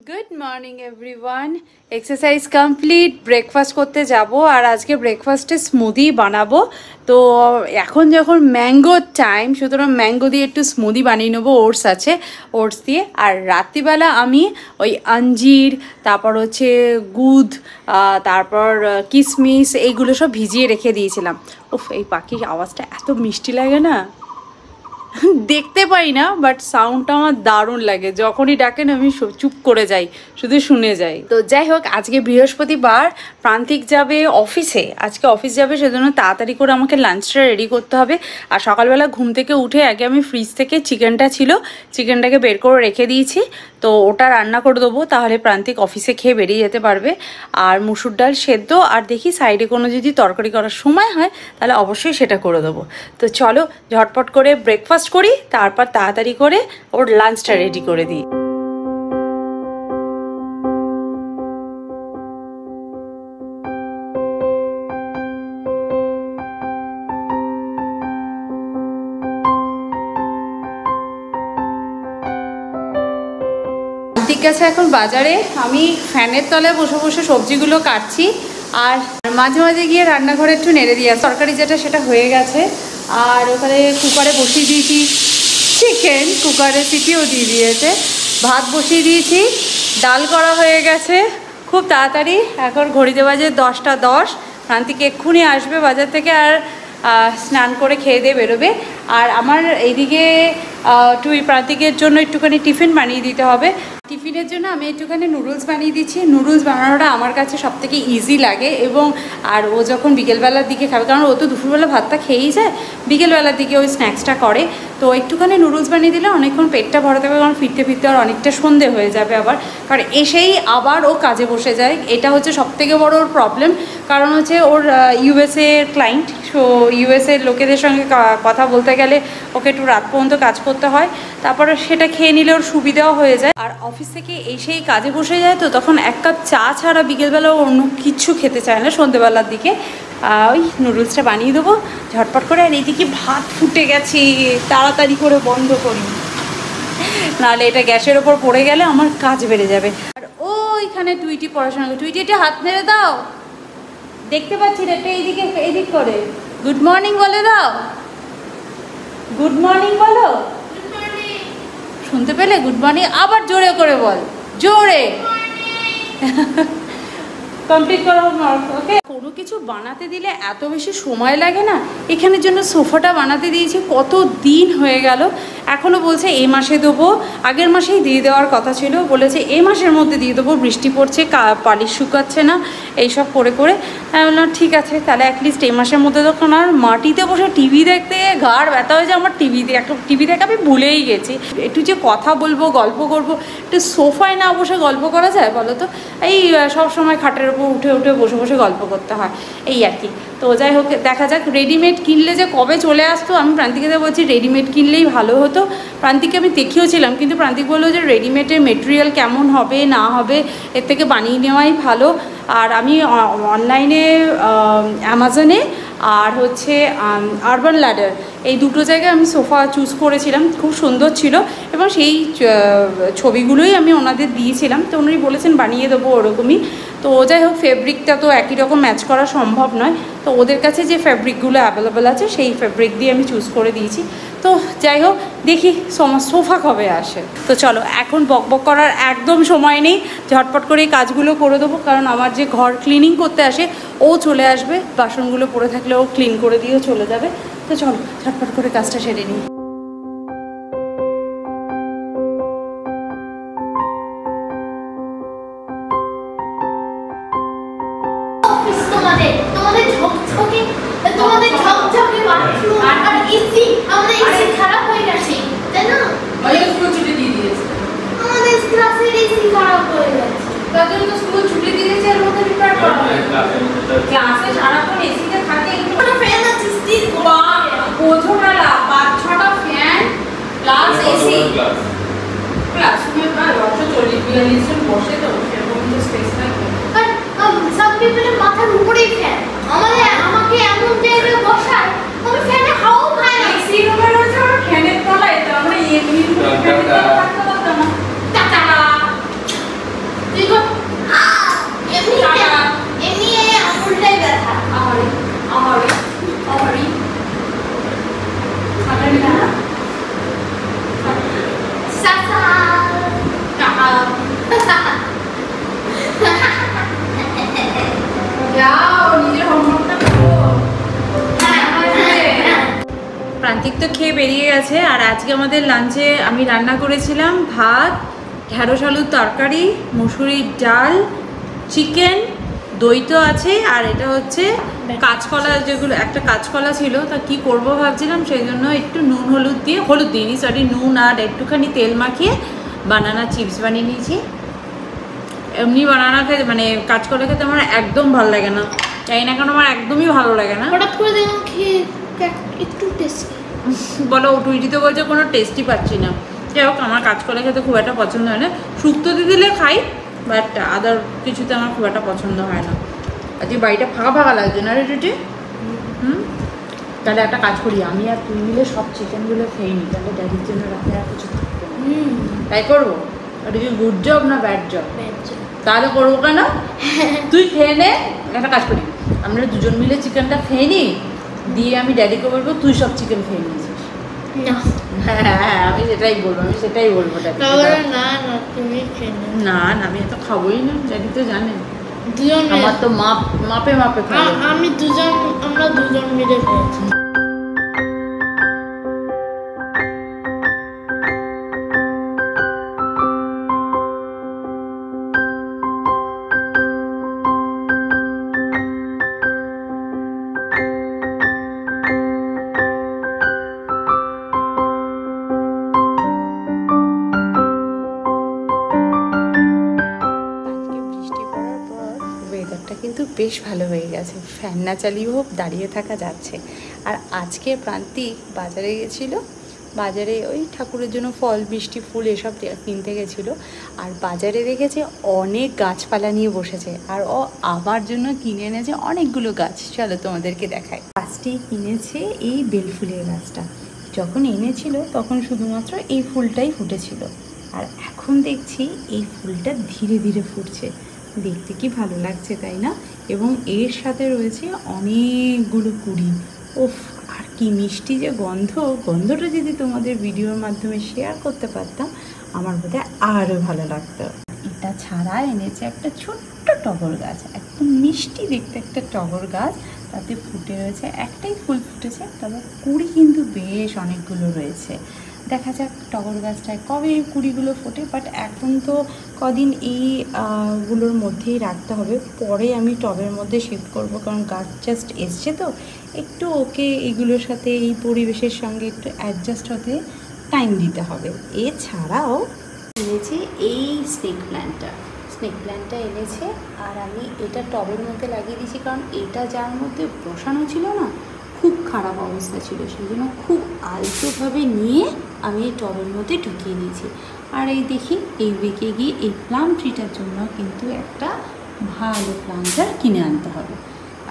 Good morning everyone. Exercise complete, breakfast করতে যাব। আর আজকে ব্রেকফাস্টে স্মুদি বানাবো। তো এখন যখন ম্যাঙ্গো টাইম, সুতরাং ম্যাঙ্গো দিয়ে একটু স্মুদি বানিয়ে নেবো। ওটস আছে, ওটস দিয়ে। আর রাত্রিবেলা আমি ওই আঞ্জির, তারপর হচ্ছে গুদ, তারপর কিশমিশ, এইগুলো সব ভিজিয়ে রেখে দিয়েছিলাম। উফ, এই পাখির আওয়াজটা এত মিষ্টি লাগে না, দেখতে পাই না, বাট সাউন্ডটা আমার দারুণ লাগে। যখনই ডাকেন আমি চুপ করে যাই, শুধু শুনে যাই। তো যাই হোক, আজকে বৃহস্পতিবার, প্রান্তিক যাবে অফিসে। আজকে অফিস যাবে, সেজন্য তাড়াতাড়ি করে আমাকে লাঞ্চটা রেডি করতে হবে। আর সকালবেলা ঘুম থেকে উঠে আগে আমি ফ্রিজ থেকে চিকেনটা ছিল, চিকেনটাকে বের করে রেখে দিয়েছি। তো ওটা রান্না করে দেবো, তাহলে প্রান্তিক অফিসে খেয়ে বেরিয়ে যেতে পারবে। আর মুসুর ডাল সেদ্ধ, আর দেখি সাইডে কোনো যদি তরকারি করার সময় হয় তাহলে অবশ্যই সেটা করে দেবো। তো চলো ঝটপট করে ব্রেকফাস্ট করি, তারপর তাড়াতাড়ি করে ওর লাঞ্চটা রেডি করে দিই। ঠিক আছে, এখন বাজারে আমি ফ্যানের তলায় বসে বসে সবজিগুলো কাটছি, আর মাঝে মাঝে গিয়ে রান্নাঘরে একটু নেড়ে দিয়ে আসি। তরকারি যেটা সেটা হয়ে গেছে, আর ওখানে কুকারে বসিয়ে দিয়েছি চিকেন, কুকারে সিটিও দিয়ে দিয়েছে। ভাত বসিয়ে দিয়েছি, ডাল করা হয়ে গেছে খুব তাড়াতাড়ি। এখন ঘড়িতে বাজে 10টা 10। প্রান্তিক এক্ষুনি আসবে বাজার থেকে, আর স্নান করে খেয়ে দিয়ে বেরোবে। আর আমার এইদিকে প্রান্তিকের জন্য একটুখানি টিফিন বানিয়ে দিতে হবে। টিফিনের জন্য আমি একটুখানি নুডলস বানিয়ে দিচ্ছি। নুডলস বানানোটা আমার কাছে সবথেকে ইজি লাগে, এবং আর ও যখন বিকেলবেলার দিকে খাবে, কারণ ও তো দুপুরবেলা ভাতটা খেয়েই যায়, বিকেলবেলার দিকে ওই স্ন্যাক্সটা করে। তো একটুখানি নুডলস বানিয়ে দিলে অনেকক্ষণ পেটটা ভরাতে হবে, কারণ ফিরতে ফিরতে আর অনেকটা সন্ধে হয়ে যাবে আবার, কারণ এসেই আবার ও কাজে বসে যায়। এটা হচ্ছে সবথেকে বড় ওর প্রবলেম, কারণ হচ্ছে ওর ইউএসএ এর ক্লায়েন্ট। সো ইউএসএর লোকেদের সঙ্গে কথা বলতে গেলে ওকে একটু রাত পর্যন্ত কাজ করতে হয়, তারপরে সেটা খেয়ে নিলে ওর সুবিধাও হয়ে যায়। আর অফিস থেকে এসেই কাজে বসে যায়, তো তখন এক কাপ চা ছাড়া বিকেলবেলা অন্য কিছু খেতে চায় না সন্ধ্যেবেলার দিকে। ওই নুডলসটা বানিয়ে দেবো ঝটপট করে। আর এইদিকে ভাত ফুটে গেছে, তাড়াতাড়ি করে বন্ধ করি, নাহলে এটা গ্যাসের ওপর পড়ে গেলে আমার কাজ বেড়ে যাবে। আর ওইখানে টুইটি পড়াশোনা করে, টুইটি একটা হাত মেরে দাও, দেখতে পাচ্ছি না, একটা এইদিকে এইদিক করে গুড মর্নিং বলে দাও, গুড মর্নিং বলো। শুনতে পেলে? গুড মর্নিং আবার জোরে করে বল, জোরে। কমপ্লিট করা ওকে। কোনো কিছু বানাতে দিলে এত বেশি সময় লাগে না। এখানের জন্য সোফাটা বানাতে দিয়েছি, কত দিন হয়ে গেল, এখনও বলছে এই মাসে দেবো। আগের মাসেই দিয়ে দেওয়ার কথা ছিল, বলেছে এই মাসের মধ্যে দিয়ে দেবো, বৃষ্টি পড়ছে, পালিশ শুকাচ্ছে না, এইসব করে করে। আমি বললাম ঠিক আছে, তাহলে অ্যাটলিস্ট এই মাসের মধ্যে তখন। আর মাটিতে বসে টিভি দেখতে ঘাড় ব্যথা হয়ে যায় আমার। টিভি দেখে আমি ভুলেই গেছি, একটু যে কথা বলবো, গল্প করবো, একটু সোফায় না বসে গল্প করা যায় বলো তো? এই সব সময় খাটের উপর উঠে উঠে বসে বসে গল্প করতে হয়, এই আর কি। তো যাই হোক, দেখা যাক। রেডিমেড কিনলে যে কবে চলে আসতো, আমি প্রান্তিকে বলছি রেডিমেড কিনলেই ভালো হতো। প্রান্তিককে আমি দেখিয়েছিলাম, কিন্তু প্রান্তিক বললো যে রেডিমেডের মেটেরিয়াল কেমন হবে না হবে, এর থেকে বানিয়ে নেওয়াই ভালো। আর আমি অনলাইনে অ্যামাজনে আর হচ্ছে আরবান ল্যাডার, এই দুটো জায়গায় আমি সোফা চুজ করেছিলাম, খুব সুন্দর ছিল, এবং সেই ছবিগুলোই আমি ওনাদের দিয়েছিলাম। তো উনি বলেছেন বানিয়ে দেবো ওরকমই। তো যাই হোক, ফেব্রিকটা তো একই রকম ম্যাচ করা সম্ভব নয়, তো ওদের কাছে যে ফেব্রিকগুলো অ্যাভেলেবেল আছে সেই ফেব্রিক দিয়ে আমি চুজ করে দিয়েছি। তো যাই হোক, দেখি সোফা কবে আসে। তো চলো, এখন বকবক করার একদম সময় নেই, ঝটপট করে এই কাজগুলো করে দেবো, কারণ আমার যে ঘর ক্লিনিং করতে আসে ও চলে আসবে, বাসনগুলো পড়ে থাকলে ও ক্লিন করে দিয়েও চলে যাবে। তো চলো ঝটপট করে কাজটা সেরে নিই। খারাপ হয়ে গেছে, তাই না? ছুটি দিয়ে দিয়েছে আমাদের ক্লাসের এসি খারাপ হয়ে গেছে, তার জন্য তো স্কুল ছুটি দিয়ে দিয়েছে। এর মধ্যে রিপেয়ার করা হবে, ক্লাসে সারাক্ষণ এসিতে থাকে। একটু ফ্যান আছে স্টিল, বোঝো না, 5-6টা ফ্যান প্লাস এসি। ক্লাসরুমে প্রায় 140-42 জন বসে, তো সেরকম তো স্পেস থাকবে। আর সব পিপলের মাথার উপরেই ফ্যান, আমাকে এমন জায়গায় বসায় আমি ফ্যানে হাওয়া পাই না। এসি রুমের রয়েছে আর ফ্যানের তলায়, তো আমরা এমনি ফ্যানের তলায় থাকতে পারতাম না। টাটা যাও নিজের হোমওয়ার্কটা করো। প্রান্তিক তো খেয়ে বেরিয়ে গেছে। আর আজকে আমাদের লাঞ্চে আমি রান্না করেছিলাম ভাত, ঢেঁড়স আলুর তরকারি, মুসুরির ডাল, চিকেন, দই তো আছে, আর এটা হচ্ছে কাঁচকলা, যেগুলো একটা কাঁচকলা ছিল, তা কি করব ভাবছিলাম, সেই জন্য একটু নুন হলুদ দিয়ে, হলুদ দিইনি সরি, নুন আর একটুখানি তেল মাখিয়ে বানানা চিপস বানিয়ে নিয়েছি। এমনি বানানা খেতে মানে কাঁচকলা খেতে আমার একদম ভালো লাগে না, জানি না কেন আমার একদমই ভালো লাগে না। হঠাৎ করে দেখুন খেয়ে একটু টেস্টি বলো, টুইটি তো বলছে কোনো টেস্টই পাচ্ছি না। যাই হোক, আমার কাঁচকলা খেতে খুব একটা পছন্দ হয় না, শুক্তো দিয়ে দিলে খাই, বাট আদার কিছুতে আমার খুব একটা পছন্দ হয় না। আজকে বাড়িটা ফাঁকা ফাঁকা লাগছে না রে টুটি? তাহলে একটা কাজ করি, আমি আর তুই মিলে সব চিকেনগুলো খেয়ে নিই, তাহলে ড্যাডির জন্য রাখে আর কিছু থাকবে না। তাই করবো? ওটা কি গুড জব না ব্যাড জব? তাহলে করবো কেন, তুই খেয়ে নে। একটা কাজ করি, আমরা দুজন মিলে চিকেনটা খেয়ে নিই, দিয়ে আমি ড্যাডিকে বলবো তুই সব চিকেন খেয়ে নিয়েছিস। হ্যাঁ, আমি সেটাই বলবো, না তুমি না না, আমি এত খাবোই না, ড্যাডি তো জানেন আমার তো মাপে মাপে খাবো। আমরা দুজন মিলে খেয়েছি। কিন্তু বেশ ভালো হয়ে গেছে, ফ্যান না চালিয়েও দাঁড়িয়ে থাকা যাচ্ছে। আর আজকে প্রান্তিক বাজারে গেছিলো, বাজারে ওই ঠাকুরের জন্য ফল মিষ্টি ফুল এসব কিনতে গেছিলো, আর বাজারে দেখেছে অনেক গাছপালা নিয়ে বসেছে, আর ও আমার জন্য কিনে এনেছে অনেকগুলো গাছ। চলো তোমাদেরকে দেখাই। গাছটি কিনেছে এই বেলফুলের গাছটা, যখন এনেছিল তখন শুধুমাত্র এই ফুলটাই ফুটেছিল, আর এখন দেখছি এই ফুলটা ধীরে ধীরে ফুটছে, দেখতে কি ভালো লাগছে তাই না? এবং এর সাথে রয়েছে অনেকগুলো কুড়ি। ওফ, আর কি মিষ্টি যে গন্ধটা যদি তোমাদের ভিডিওর মাধ্যমে শেয়ার করতে পারতাম আমার বোধহয় আরও ভালো লাগতো। এটা ছাড়া এনেছে একটা ছোট্ট টগর গাছ, একদম মিষ্টি দেখতে একটা টগর গাছ, তাতে ফুটে রয়েছে, একটাই ফুল ফুটেছে, তবে কুড়ি কিন্তু বেশ অনেকগুলো রয়েছে। দেখা যাক টগর গাছটায় কবে কুড়িগুলো ফোটে, বাট এখন তো কদিন এইগুলোর মধ্যেই রাখতে হবে, পরে আমি টবের মধ্যে শিফট করব, কারণ গাছ জাস্ট এসছে তো, একটু ওকে এগুলোর সাথে এই পরিবেশের সঙ্গে একটু অ্যাডজাস্ট হতে টাইম দিতে হবে। এছাড়াও এনেছি এই স্নেক প্ল্যান্টটা এনেছে, আর আমি এটা টবের মধ্যে লাগিয়ে দিয়েছি, কারণ এটা যার মধ্যে বসানো ছিল না, খুব খারাপ অবস্থা ছিল, সেই জন্য খুব আলতোভাবে নিয়ে আমি এই টবের মধ্যে ঢুকিয়ে নিয়েছি। আর এই দেখি এই উইকে গিয়ে এই প্লাম ট্রিটার জন্য কিন্তু একটা ভালো প্লান্টার কিনে আনতে হবে।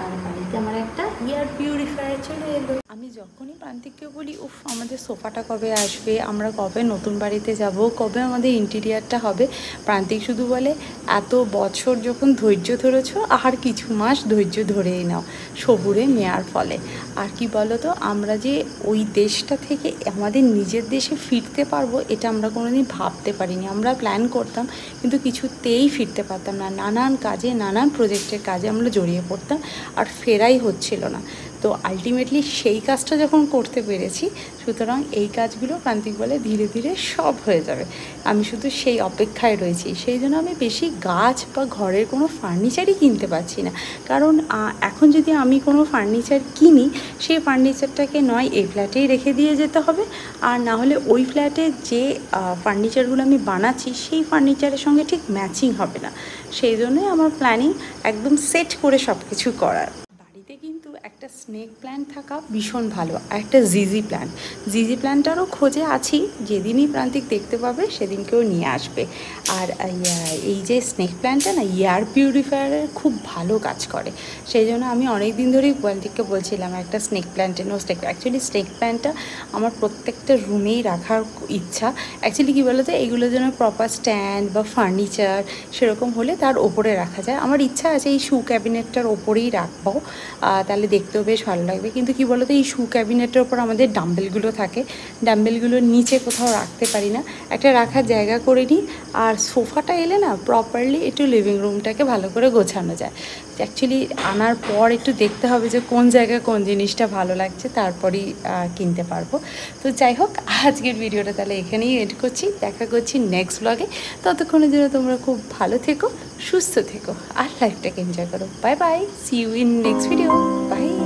আর বাড়িতে আমার একটা এয়ার পিউরিফায়ার চলে এলো। আমি যখনই প্রান্তিককে বলি উফ আমাদের সোফাটা কবে আসবে, আমরা কবে নতুন বাড়িতে যাব, কবে আমাদের ইন্টেরিয়ারটা হবে, প্রান্তিক শুধু বলে এত বছর যখন ধৈর্য ধরেছো আর কিছু মাস ধৈর্য ধরেই নাও, সবুরে নেওয়ার ফলে। আর কি বলো তো, আমরা যে ওই দেশটা থেকে আমাদের নিজের দেশে ফিরতে পারবো এটা আমরা কোনোদিন ভাবতে পারিনি। আমরা প্ল্যান করতাম কিন্তু কিছুতেই ফিরতে পারতাম না, নানান কাজে নানান প্রজেক্টের কাজে আমরা জড়িয়ে পড়তাম, আর ফেরাই হচ্ছিল না। তো আলটিমেটলি সেই কাজটা যখন করতে পেরেছি, সুতরাং এই কাজগুলো প্রান্তিক বলে ধীরে ধীরে সব হয়ে যাবে, আমি শুধু সেই অপেক্ষায় রয়েছি। সেই জন্য আমি বেশি গাছ বা ঘরের কোনো ফার্নিচারই কিনতে পারছি না, কারণ এখন যদি আমি কোনো ফার্নিচার কিনি, সেই ফার্নিচারটাকে নয় এই ফ্ল্যাটেই রেখে দিয়ে যেতে হবে, আর না হলে ওই ফ্ল্যাটে যে ফার্নিচারগুলো আমি বানাচ্ছি সেই ফার্নিচারের সঙ্গে ঠিক ম্যাচিং হবে না। সেই জন্যই আমার প্ল্যানিং একদম সেট করে সব কিছু করার। কিন্তু একটা স্নেক প্ল্যান্ট থাকা ভীষণ ভালো, আর একটা জিজি প্ল্যান্টটারও খোঁজে আছি, যেদিনই প্রান্তিক দেখতে পাবে সেদিনকেও নিয়ে আসবে। আর এই যে স্নেক প্ল্যান্টটা না এয়ার পিউরিফায়ারের খুব ভালো কাজ করে, সেই জন্য আমি অনেক দিন ধরেই প্রান্তিককে বলছিলাম একটা স্নেক প্ল্যান্ট এনো। অ্যাকচুয়ালি স্নেক প্ল্যান্টটা আমার প্রত্যেকটা রুমেই রাখার ইচ্ছা। অ্যাকচুয়ালি কী বলতো, এইগুলো যেন প্রপার স্ট্যান্ড বা ফার্নিচার সেরকম হলে তার ওপরে রাখা যায়। আমার ইচ্ছা আছে এই শু ক্যাবিনেটটার ওপরেই রাখবো, তাহলে দেখতে দেখতেও বেশ ভালো লাগবে। কিন্তু কি বলো তো, এই শু ক্যাবিনেটের ওপর আমাদের ডাম্বেলগুলো থাকে, ডাম্বেলগুলো নিচে কোথাও রাখতে পারি না, একটা রাখার জায়গা করে নিই। আর সোফাটা এলে না প্রপারলি একটু লিভিং রুমটাকে ভালো করে গোছানো যায়। অ্যাকচুয়ালি আনার পর একটু দেখতে হবে যে কোন জায়গায় কোন জিনিসটা ভালো লাগছে, তারপরেই কিনতে পারবো। তো যাই হোক, আজকের ভিডিওটা তাহলে এখানেই এড করছি, দেখা করছি নেক্সট ব্লগে। ততক্ষণের জন্য তোমরা খুব ভালো থেকো, সুস্থ থেকো আর লাইফটাকে এনজয় করো। Bye bye, see you in next video, by.